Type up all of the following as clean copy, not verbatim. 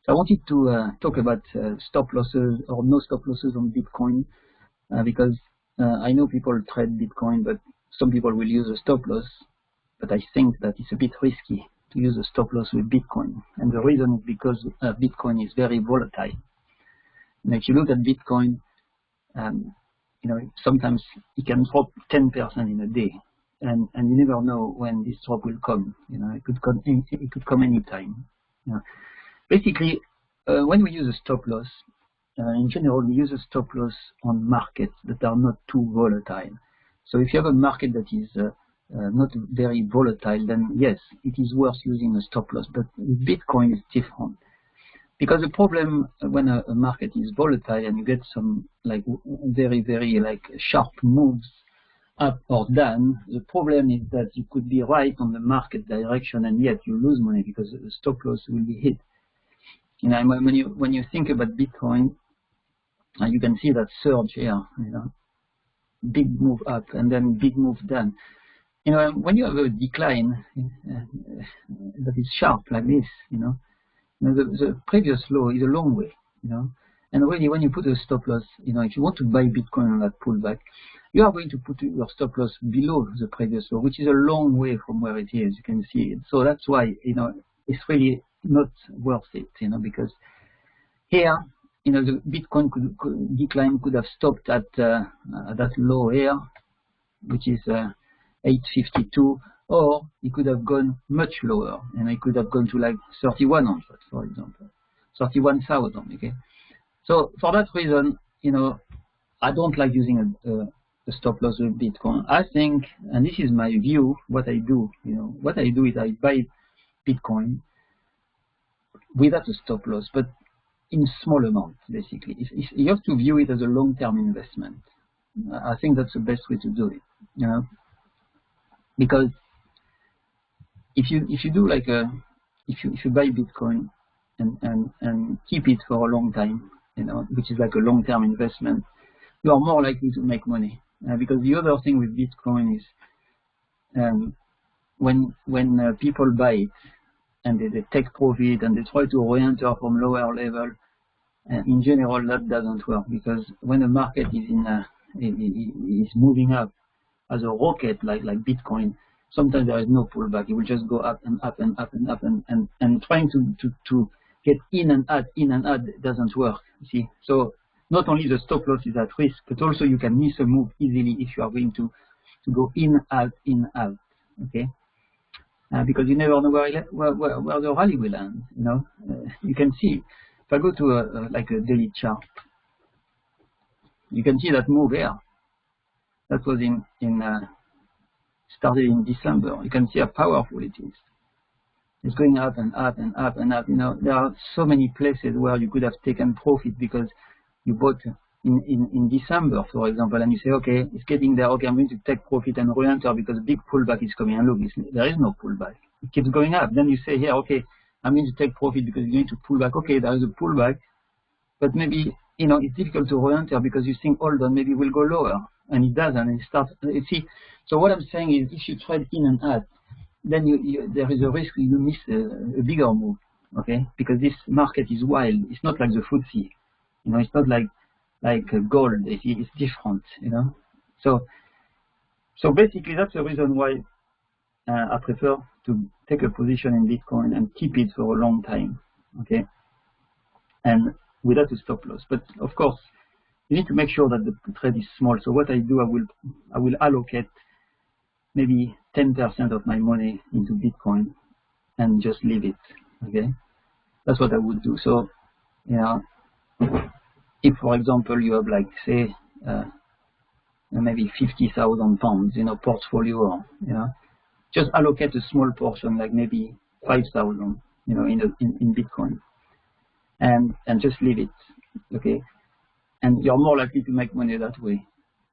So I wanted to talk about stop losses or no stop losses on Bitcoin because I know people trade Bitcoin, but some people will use a stop loss. But I think that it's a bit risky to use a stop loss with Bitcoin, and the reason is because Bitcoin is very volatile. And if you look at Bitcoin, sometimes it can drop 10% in a day, and you never know when this drop will come. It could come anytime. Basically, when we use a stop loss, in general, we use a stop loss on markets that are not too volatile. So if you have a market that is not very volatile, then yes, it is worth using a stop loss. But with Bitcoin, it's different. Because the problem when a market is volatile and you get some very, very sharp moves up or down, the problem is that you could be right on the market direction and yet you lose money because the stop loss will be hit. When you think about Bitcoin, you can see that surge here, big move up and then big move down. When you have a decline that is sharp like this, the previous low is a long way, and really when you put a stop loss, if you want to buy Bitcoin on that pullback, you are going to put your stop loss below the previous low, which is a long way from where it is. You can see it. So that's why, it's really not worth it, because here, the Bitcoin decline could have stopped at that low here, which is 852, or it could have gone much lower, and it could have gone to 3,100, for example, 31,000. Okay, so for that reason, I don't like using a stop loss with Bitcoin. I think, and this is my view, what I do is I buy Bitcoin without a stop loss, but in small amounts, basically. You have to view it as a long-term investment. I think that's the best way to do it, because if you do if you buy Bitcoin and keep it for a long time, which is like a long-term investment, you are more likely to make money. Because the other thing with Bitcoin is when people buy it and they take profit and they try to re-enter from lower level, in general that doesn't work, because when the market is moving up as a rocket like Bitcoin, sometimes there is no pullback. It will just go up and up and up and up, and trying to get in and out doesn't work. You see, so not only the stop loss is at risk, but also you can miss a move easily if you are going to go in out. Okay, because you never know where the rally will end. You can see if I go to a daily chart, you can see that move here. That was started in December. You can see how powerful it is. It's going up and up and up and up. There are so many places where you could have taken profit because you bought in December, for example, and you say, okay, it's getting there. Okay, I'm going to take profit and re-enter because a big pullback is coming. And look, there is no pullback. It keeps going up. Then you say here, okay, I'm going to take profit because you're going to pull back. Okay, there is a pullback, but maybe it's difficult to re-enter because you think, hold on, maybe we'll go lower. And it doesn't, and it starts. You see, so what I'm saying is, if you trade in and out, then there is a risk you miss a bigger move, okay? Because this market is wild. It's not like the FTSE, it's not like gold. It's different, So basically, that's the reason why I prefer to take a position in Bitcoin and keep it for a long time, okay? And without a stop loss. But of course, you need to make sure that the trade is small. So what I do, I will allocate maybe 10% of my money into Bitcoin and just leave it. Okay, that's what I would do. So, if for example you have say maybe 50,000 pounds in a portfolio, or just allocate a small portion, like maybe 5,000, in Bitcoin, and just leave it. Okay. And you're more likely to make money that way,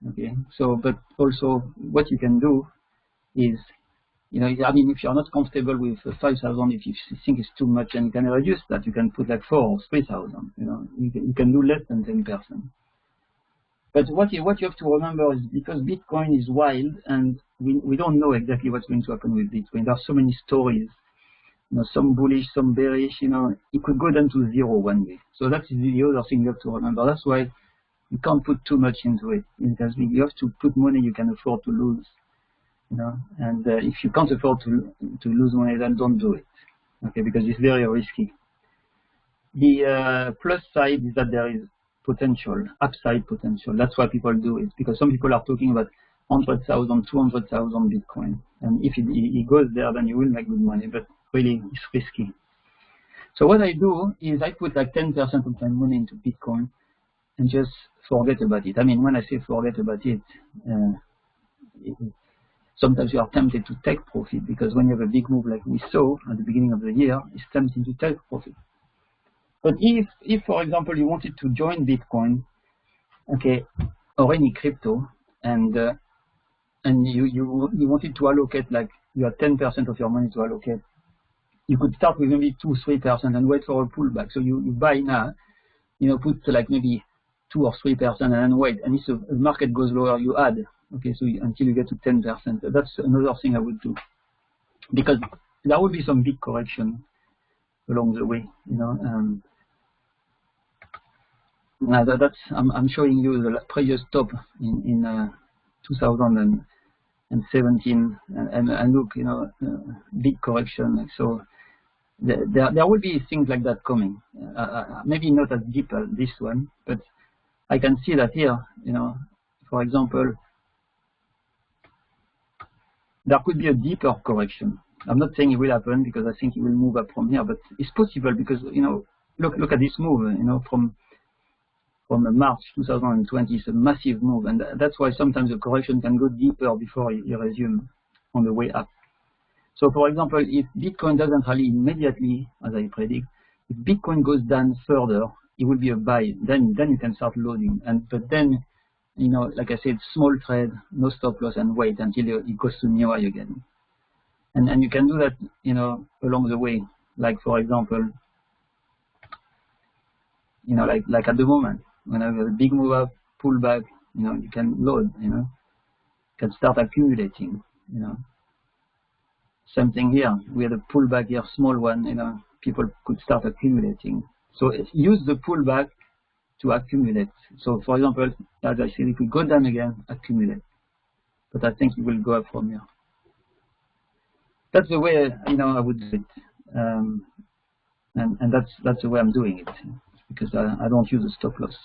okay? So, but also what you can do is, if you're not comfortable with 5,000, if you think it's too much, and you can reduce that, you can put 4,000 or 3,000. You can do less than 10%. But what you have to remember is, because Bitcoin is wild and we don't know exactly what's going to happen with Bitcoin. There are so many stories you know, some bullish, some bearish, you know, it could go down to 0 one day. So that's the other thing you have to remember. That's why you can't put too much into it. You have to put money you can afford to lose, you know. And if you can't afford to lose money, then don't do it, okay? Because it's very risky. The plus side is that there is potential, upside potential. That's why people do it, because some people are talking about 100,000, 200,000 Bitcoin, and if it goes there, then you will make good money. But really, it's risky. So what I do is I put like 10% of my money into Bitcoin and just forget about it. I mean, when I say forget about it, sometimes you are tempted to take profit, because when you have a big move like we saw at the beginning of the year, it's tempting to take profit. But if for example, you wanted to join Bitcoin, okay, or any crypto, and you wanted to allocate, like you have 10% of your money to allocate, you could start with maybe 2-3% and wait for a pullback. So you buy now, you know, put like maybe 2 or 3% and then wait. And if the market goes lower, you add. Okay, so until you get to 10%. That's another thing I would do, because there will be some big correction along the way, you know. Now I'm showing you the previous top in 2017, and look, you know, big correction. So there will be things like that coming. Maybe not as deep as this one, but I can see that here, you know, for example, there could be a deeper correction. I'm not saying it will happen, because I think it will move up from here, but it's possible, because, you know, look at this move, you know, from March 2020. It's a massive move, and that's why sometimes the correction can go deeper before you resume on the way up. So for example, if Bitcoin doesn't rally immediately, as I predict, if Bitcoin goes down further, it will be a buy. Then you can start loading. But then, you know, like I said, small trade, no stop loss, and wait until it goes to new high again. And you can do that, you know, along the way. Like for example, you know, like at the moment, when I have a big move up, pull back, you know, you can load, you know, you can start accumulating, you know. Same thing here. We had a pullback here, small one, you know, people could start accumulating. So use the pullback to accumulate. So for example, as I said, if we go down again, accumulate. But I think it will go up from here. That's the way, you know, I would do it. And that's the way I'm doing it, because I don't use a stop loss.